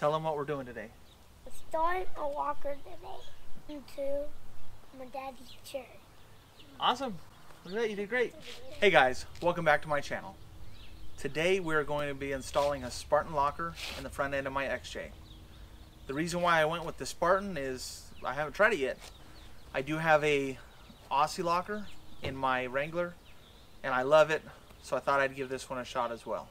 Tell them what we're doing today. We're starting a walker today into my daddy's Cherokee. Awesome. Look at that, you did great. Hey guys, welcome back to my channel. Today we're going to be installing a Spartan locker in the front end of my XJ. The reason why I went with the Spartan is I haven't tried it yet. I do have a Aussie locker in my Wrangler and I love it, so I thought I'd give this one a shot as well.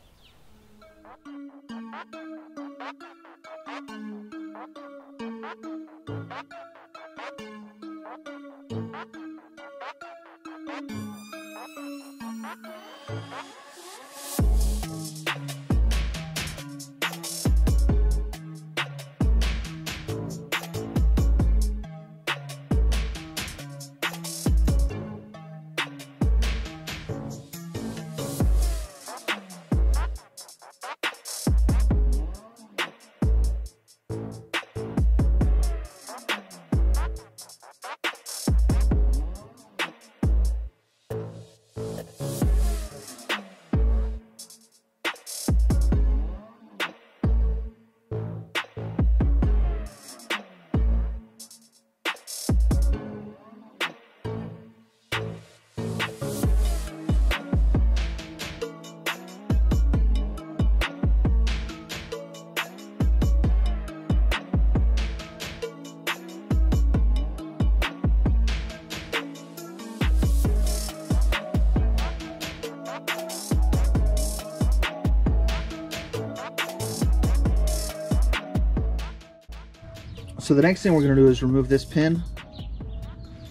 So the next thing we're going to do is remove this pin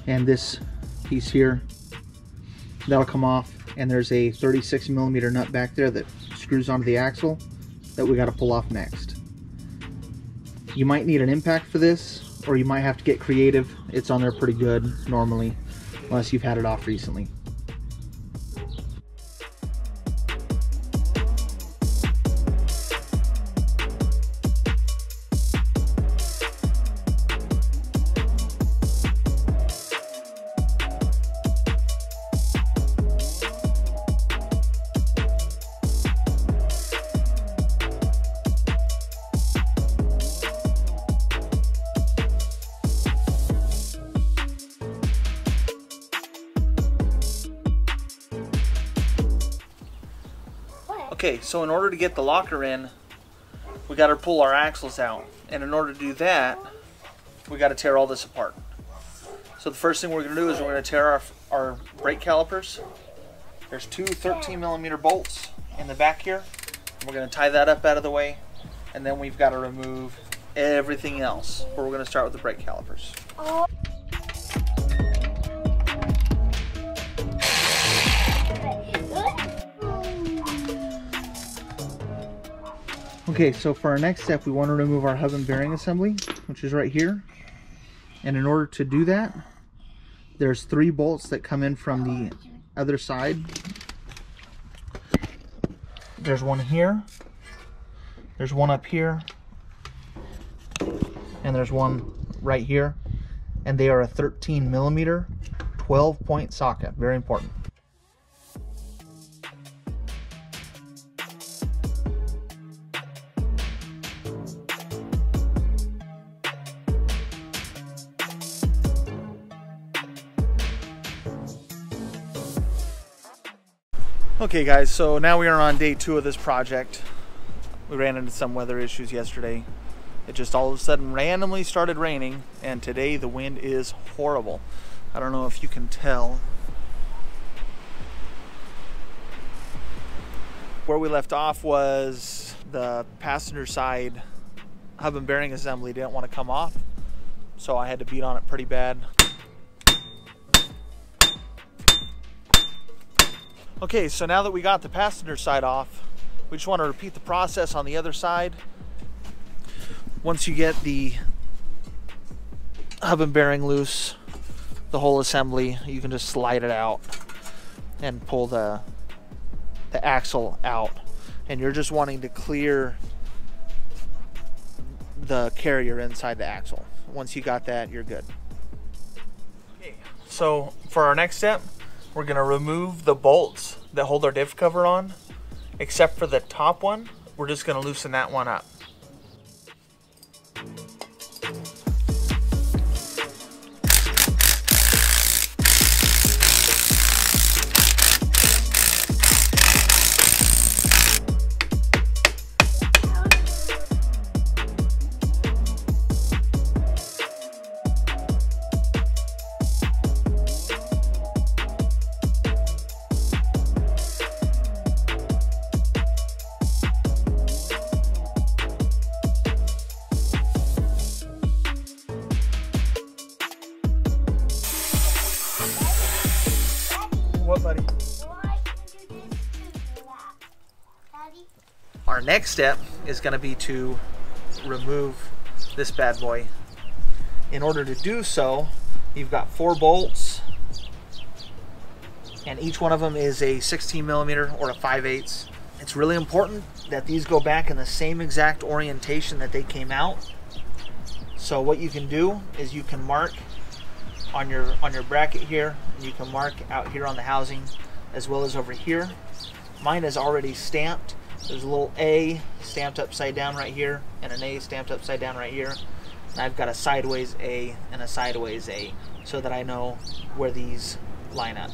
and this piece here. That'll come off, and there's a 36mm nut back there that screws onto the axle that we got to pull off next. You might need an impact for this, or you might have to get creative. It's on there pretty good normally, unless you've had it off recently. Okay, so in order to get the locker in, we got to pull our axles out. And in order to do that, we got to tear all this apart. So the first thing we're going to do is we're going to tear our brake calipers. There's two 13mm bolts in the back here. We're going to tie that up out of the way. And then we've got to remove everything else. But we're going to start with the brake calipers. Okay, so for our next step, we want to remove our hub and bearing assembly, which is right here. And in order to do that, there's 3 bolts that come in from the other side. There's one here, there's one up here, and there's one right here. And they are a 13mm 12-point socket, very important. Okay guys, so now we are on day 2 of this project. We ran into some weather issues yesterday. It just all of a sudden randomly started raining, and today the wind is horrible. I don't know if you can tell. Where we left off was the passenger side hub and bearing assembly didn't want to come off, so I had to beat on it pretty bad. Okay, so now that we got the passenger side off, we just want to repeat the process on the other side. Once you get the hub and bearing loose, the whole assembly, you can just slide it out and pull the axle out. And you're just wanting to clear the carrier inside the axle. Once you got that, you're good. Okay, so for our next step, we're going to remove the bolts that hold our diff cover on, except for the top one. We're just going to loosen that one up. our next step is going to be to remove this bad boy. In order to do so, you've got 4 bolts, and each one of them is a 16 millimeter or a 5/8. It's really important that these go back in the same exact orientation that they came out. So what you can do is you can mark on your bracket here, and you can mark out here on the housing as well as over here. Mine is already stamped. There's a little A stamped upside down right here and an A stamped upside down right here. And I've got a sideways A and a sideways A so that I know where these line up.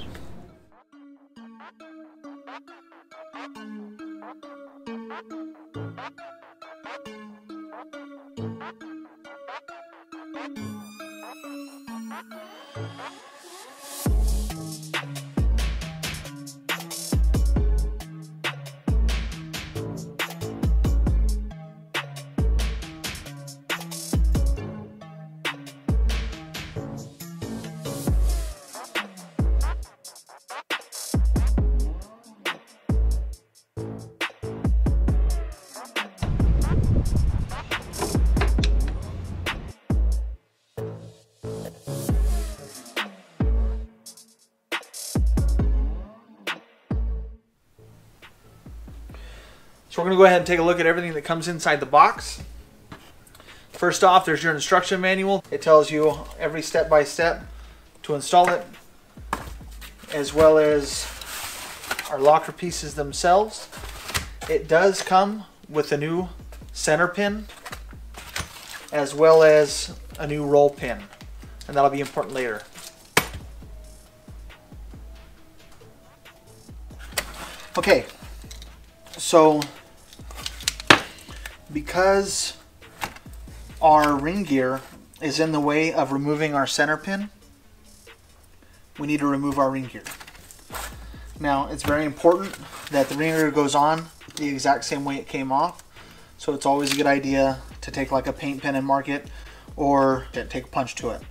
So we're going to go ahead and take a look at everything that comes inside the box. First off, there's your instruction manual. It tells you every step by step to install it, as well as our locker pieces themselves. It does come with a new center pin, as well as a new roll pin, and that'll be important later. Okay, so because our ring gear is in the way of removing our center pin, we need to remove our ring gear. Now, it's very important that the ring gear goes on the exact same way it came off, so it's always a good idea to take like a paint pen and mark it, or take a punch to it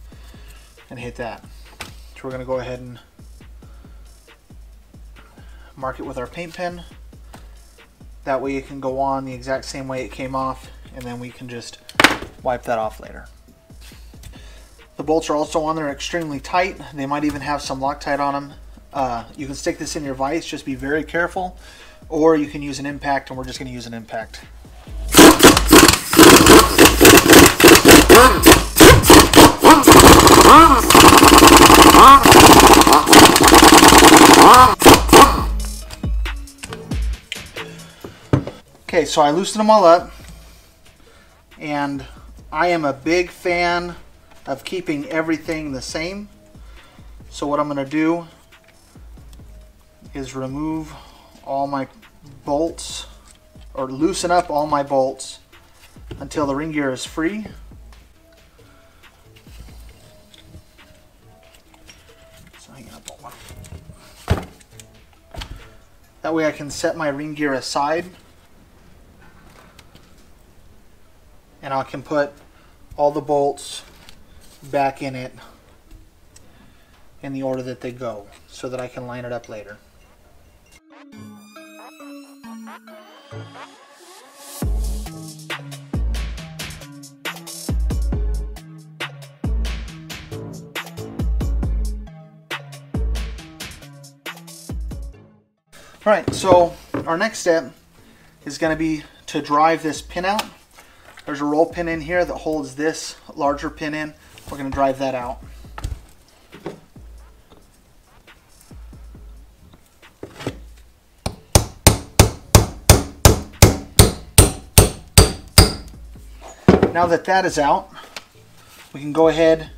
and hit that. So we're going to go ahead and mark it with our paint pen. That way it can go on the exact same way it came off, and then we can just wipe that off later. The bolts are also on there extremely tight. They might even have some Loctite on them. You can stick this in your vise, just be very careful, or you can use an impact, and we're just going to use an impact. Okay, so I loosened them all up, and I am a big fan of keeping everything the same. So what I'm going to do is remove all my bolts, or loosen up all my bolts until the ring gear is free. So hang up on one. That way I can set my ring gear aside, and I can put all the bolts back in it in the order that they go, so that I can line it up later. Alright, so our next step is going to be to drive this pin out. There's a roll pin in here that holds this larger pin in. We're going to drive that out. Now that that is out, we can go ahead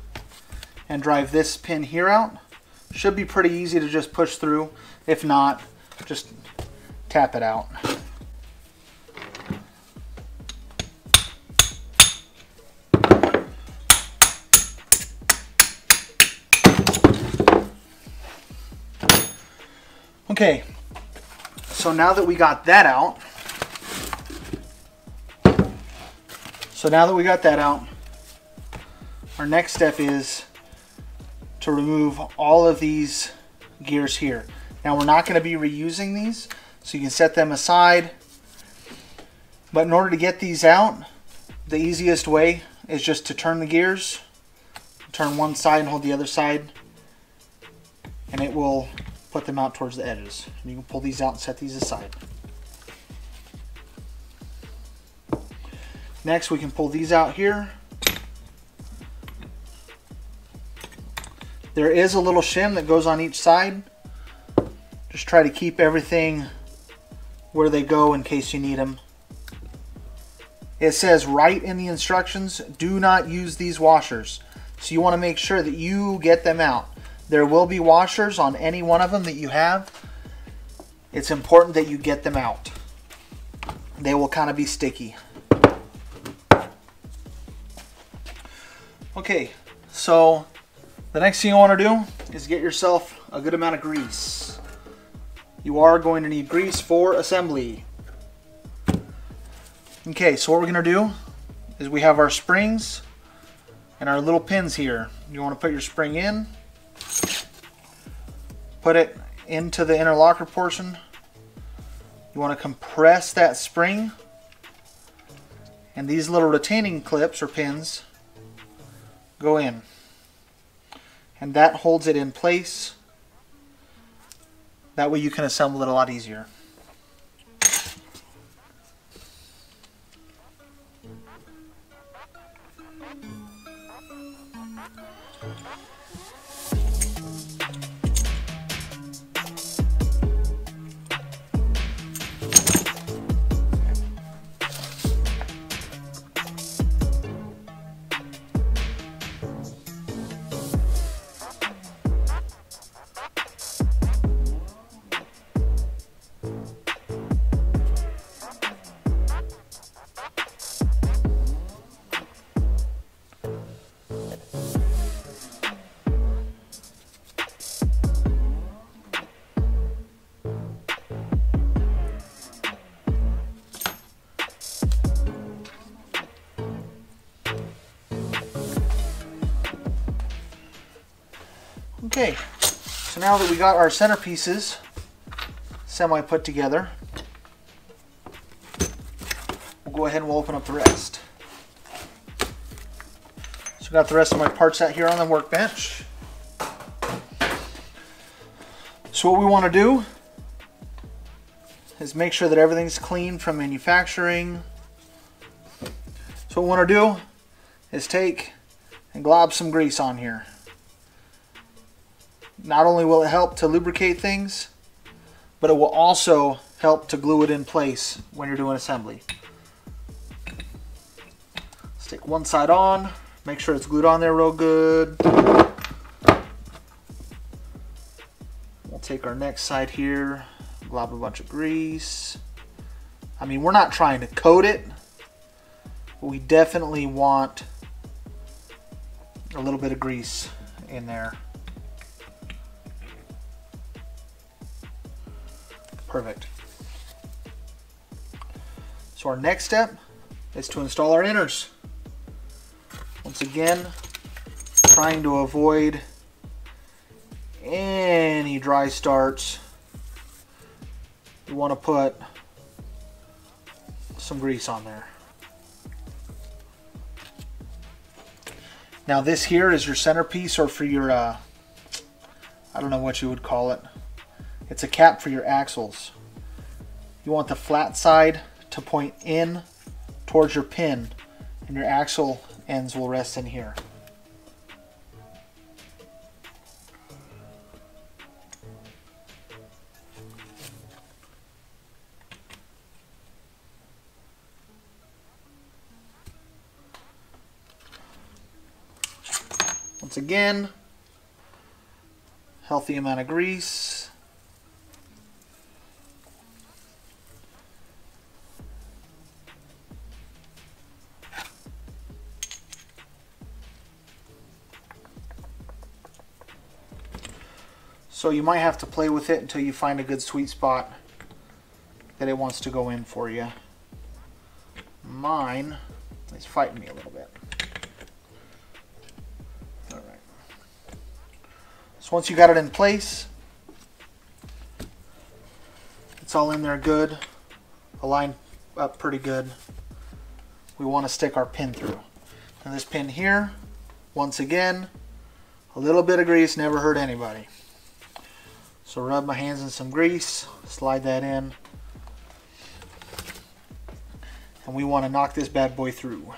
and drive this pin here out. Should be pretty easy to just push through. If not, just tap it out. Okay, so now that we got that out, our next step is to remove all of these gears here. Now we're not going to be reusing these, so you can set them aside But in order to get these out, the easiest way is just to turn the gears. Turn one side and hold the other side, and it will put them out towards the edges. And you can pull these out and set these aside. Next, we can pull these out here. There is a little shim that goes on each side. Just try to keep everything where they go in case you need them. It says right in the instructions, do not use these washers. So you want to make sure that you get them out. There will be washers on any one of them that you have. It's important that you get them out. They will kind of be sticky. Okay, so the next thing you want to do is get yourself a good amount of grease. You are going to need grease for assembly. Okay, so what we're going to do is we have our springs and our little pins here. You want to put your spring in, put it into the inner locker portion. You want to compress that spring, and these little retaining clips or pins go in, and that holds it in place. That way you can assemble it a lot easier. Okay, so now that we got our centerpieces semi put together, we'll go ahead and we'll open up the rest. So I got the rest of my parts out here on the workbench. So what we want to do is make sure that everything's clean from manufacturing. So what we want to do is take and glob some grease on here. Not only will it help to lubricate things, but it will also help to glue it in place when you're doing assembly. Stick one side on, make sure it's glued on there real good. We'll take our next side here, glob a bunch of grease. I mean, we're not trying to coat it, but we definitely want a little bit of grease in there. Perfect. So our next step is to install our inners. Once again, trying to avoid any dry starts. You want to put some grease on there. Now this here is your centerpiece, or for your, I don't know what you would call it. It's a cap for your axles. You want the flat side to point in towards your pin, and your axle ends will rest in here. Once again, healthy amount of grease. So you might have to play with it until you find a good sweet spot that it wants to go in for you. Mine is fighting me a little bit. All right. So once you got it in place, it's all in there good, aligned up pretty good, we want to stick our pin through. And this pin here, once again, a little bit of grease never hurt anybody. So rub my hands in some grease, slide that in, and we want to knock this bad boy through.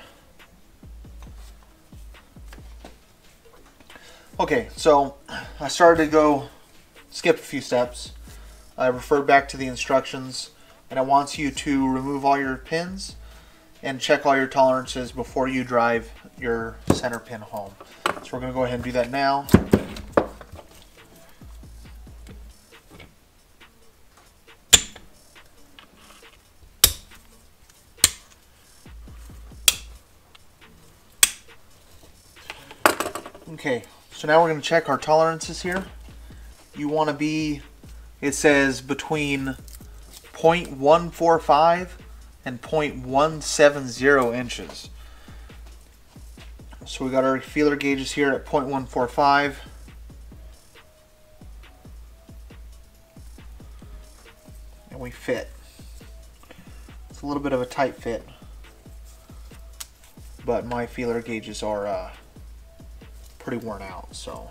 Okay, so I started to skip a few steps. I referred back to the instructions, and it wants you to remove all your pins and check all your tolerances before you drive your center pin home. So we're going to go ahead and do that now. Okay, so now we're going to check our tolerances here. You want to be, it says between 0.145 and 0.170 inches. So we got our feeler gauges here at 0.145. And we fit. It's a little bit of a tight fit, but my feeler gauges are pretty worn out, so.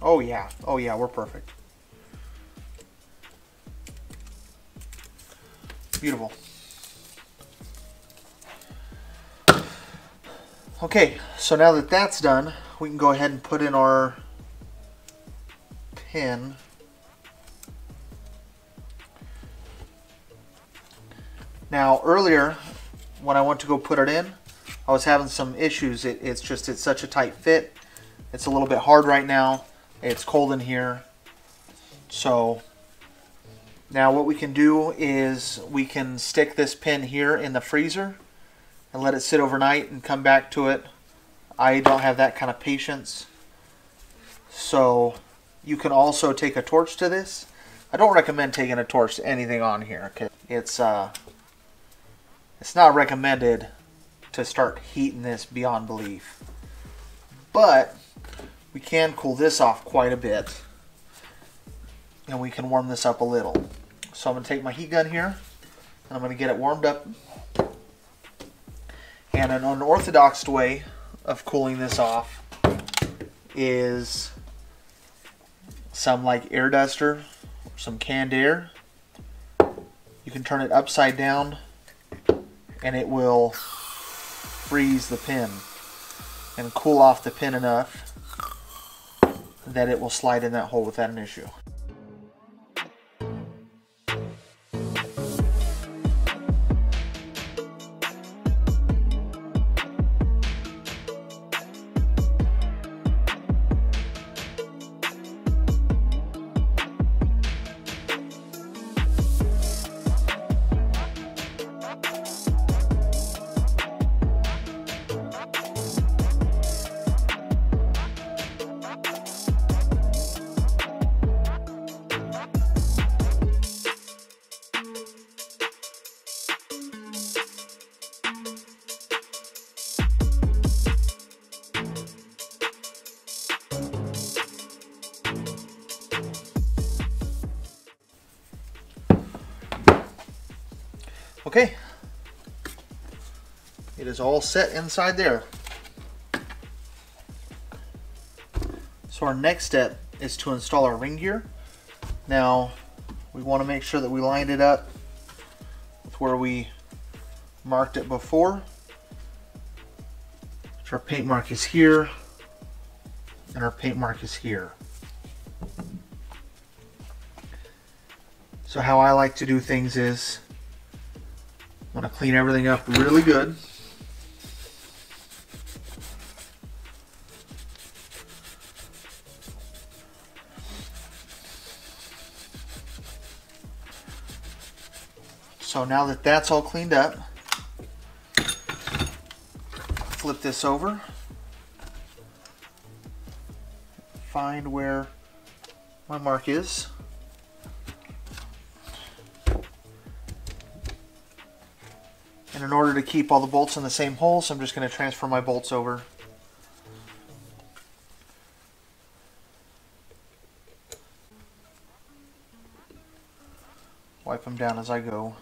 Oh yeah, we're perfect. Beautiful. Okay, so now that that's done, we can go ahead and put in our pin. Now earlier, when I went to go put it in, I was having some issues. It's such a tight fit. It's a little bit hard right now. It's cold in here. So now what we can do is we can stick this pin here in the freezer and let it sit overnight and come back to it. I don't have that kind of patience. So you can also take a torch to this. I don't recommend taking a torch to anything on here. Okay? It's not recommended to start heating this beyond belief. But we can cool this off quite a bit. And we can warm this up a little. So I'm going to take my heat gun here, and I'm going to get it warmed up. And an unorthodox way of cooling this off is some like air duster, some canned air. You can turn it upside down and it will freeze the pin and cool off the pin enough that it will slide in that hole without an issue. Okay, it is all set inside there. So our next step is to install our ring gear. Now we want to make sure that we lined it up with where we marked it before. So our paint mark is here and our paint mark is here. So how I like to do things is I want to clean everything up really good. So now that that's all cleaned up, flip this over, find where my mark is. And in order to keep all the bolts in the same holes, I'm just going to transfer my bolts over. them down as I go.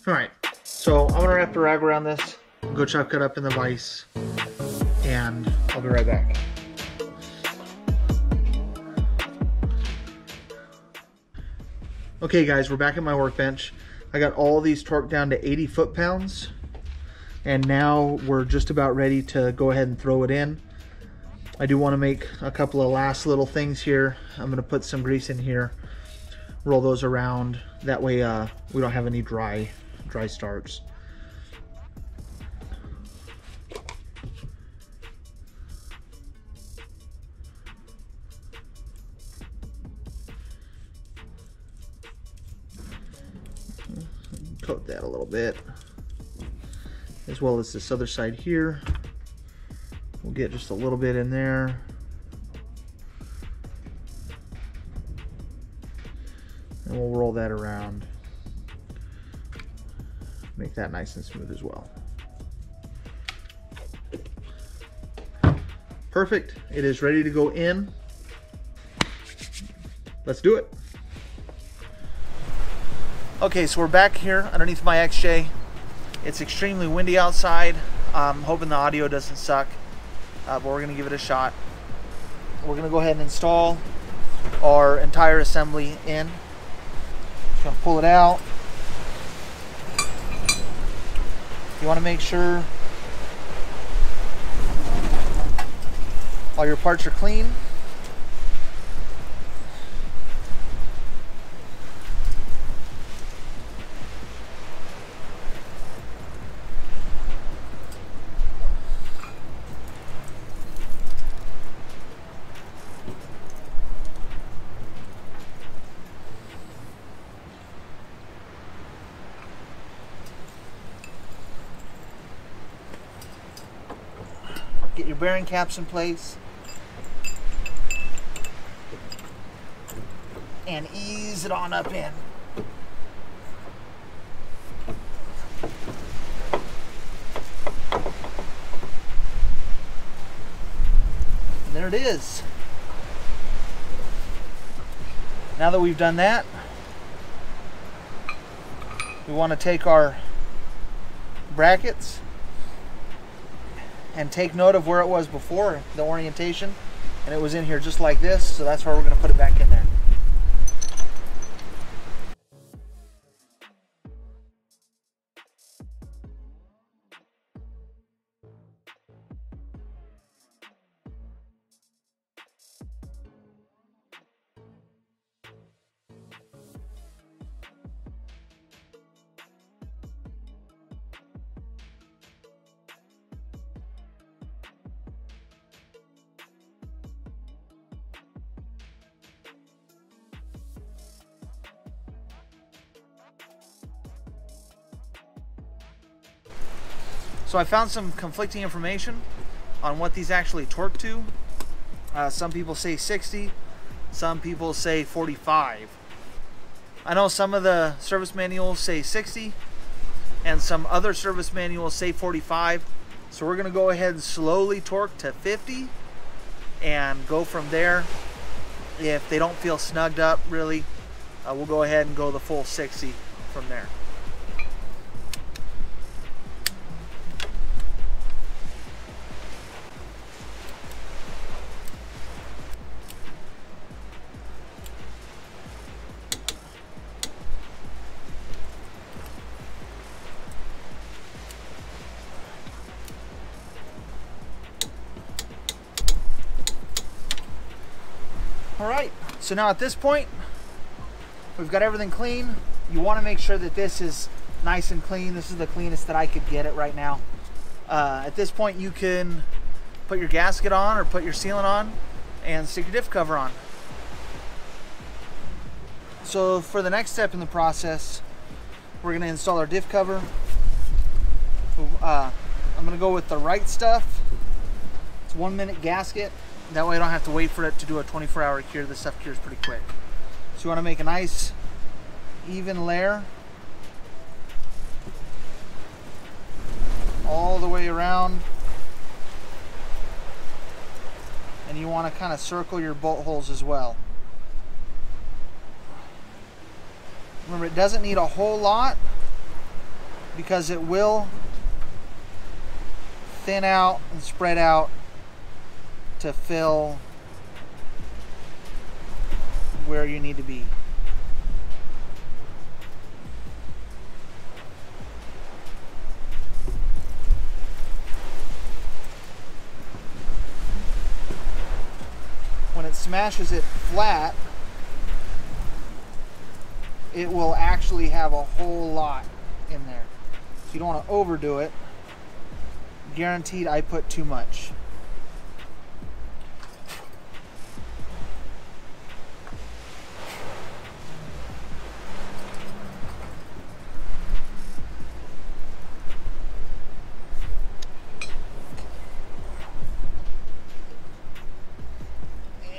Alright, so I'm going to wrap the rag around this, go chuck it up in the vise, and I'll be right back. Okay guys, we're back at my workbench. I got all these torqued down to 80 foot-pounds, and now we're just about ready to go ahead and throw it in. I do want to make a couple of last little things here. I'm going to put some grease in here, roll those around, that way we don't have any dry starts. Coat that a little bit, as well as this other side here. We'll get just a little bit in there. And we'll roll that around. Make that nice and smooth as well. Perfect. It is ready to go in. Let's do it. Okay, so we're back here underneath my XJ. It's extremely windy outside. I'm hoping the audio doesn't suck, but we're gonna give it a shot. We're gonna go ahead and install our entire assembly in. Just gonna pull it out. You want to make sure all your parts are clean. Get your bearing caps in place and ease it on up in. And there it is. Now that we've done that, we want to take our brackets and take note of where it was before, the orientation, and it was in here just like this, so that's where we're going to put it back in there. So I found some conflicting information on what these actually torque to. Some people say 60, some people say 45. I know some of the service manuals say 60, and some other service manuals say 45. So we're gonna go ahead and slowly torque to 50 and go from there. If they don't feel snugged up really, we'll go ahead and go the full 60 from there. Alright, so now at this point, we've got everything clean. You want to make sure that this is nice and clean. This is the cleanest that I could get it right now. At this point, you can put your gasket on or put your sealant on and stick your diff cover on. So for the next step in the process, we're going to install our diff cover. I'm going to go with the right stuff. It's 1 minute gasket. That way I don't have to wait for it to do a 24-hour cure. This stuff cures pretty quick. So you want to make a nice even layer all the way around, and you want to kind of circle your bolt holes as well. Remember, it doesn't need a whole lot because it will thin out and spread out to fill where you need to be. When it smashes it flat, it will actually have a whole lot in there. So you don't want to overdo it. Guaranteed I put too much.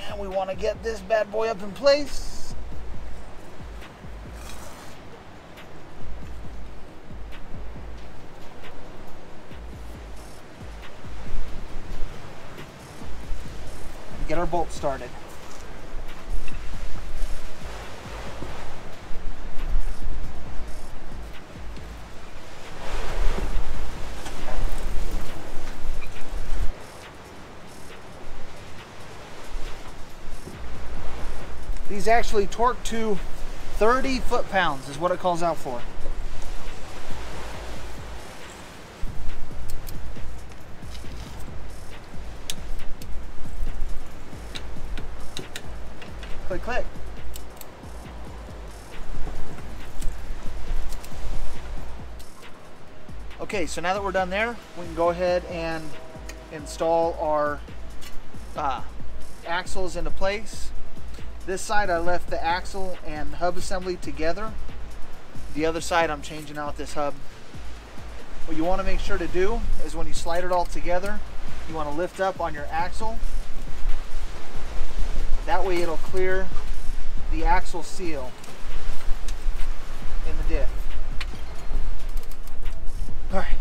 And we want to get this bad boy up in place. Get our bolt started. These actually torque to 30 foot-pounds is what it calls out for. Click, click. Okay, so now that we're done there, we can go ahead and install our axles into place. This side I left the axle and hub assembly together. The other side I'm changing out this hub. What you want to make sure to do is when you slide it all together, you want to lift up on your axle. That way it'll clear the axle seal in the diff. Alright,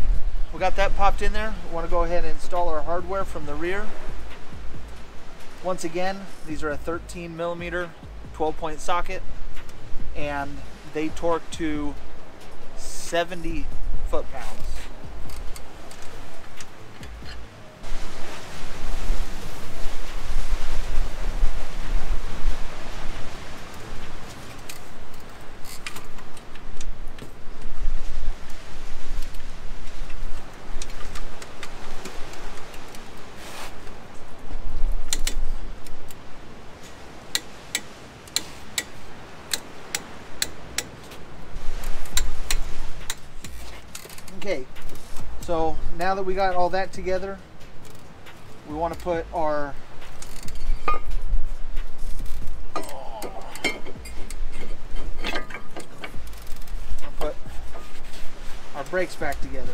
we got that popped in there. We want to go ahead and install our hardware from the rear. Once again, these are a 13 millimeter 12-point socket, and they torque to 70 foot-pounds. Okay, so now that we got all that together, we want to put our brakes back together.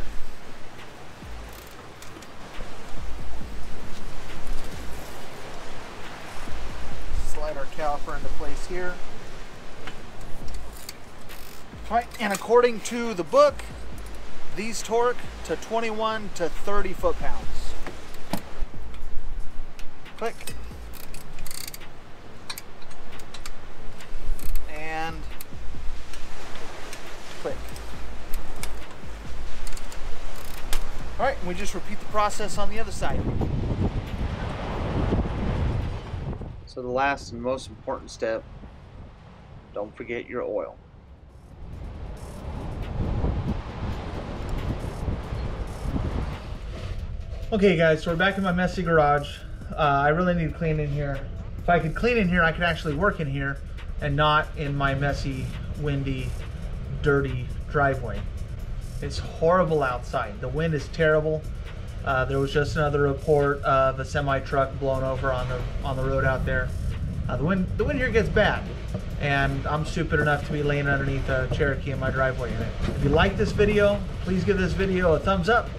Slide our caliper into place here. All right, and according to the book, these torque to 21 to 30 foot-pounds. Click. And click. All right, we just repeat the process on the other side. So the last and most important step, don't forget your oil. Okay guys, so we're back in my messy garage. I really need to clean in here. If I could clean in here, I could actually work in here. and not in my messy, windy, dirty driveway. It's horrible outside. The wind is terrible. There was just another report of a semi truck blown over on the road out there. The wind here gets bad, and I'm stupid enough to be laying underneath a Cherokee in my driveway in it. If you like this video, please give this video a thumbs up.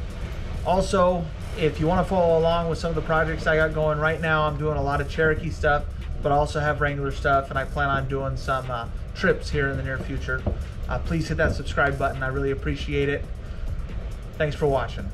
Also, if you want to follow along with some of the projects I got going right now, I'm doing a lot of Cherokee stuff, but I also have Wrangler stuff, and I plan on doing some trips here in the near future. Please hit that subscribe button. I really appreciate it. Thanks for watching.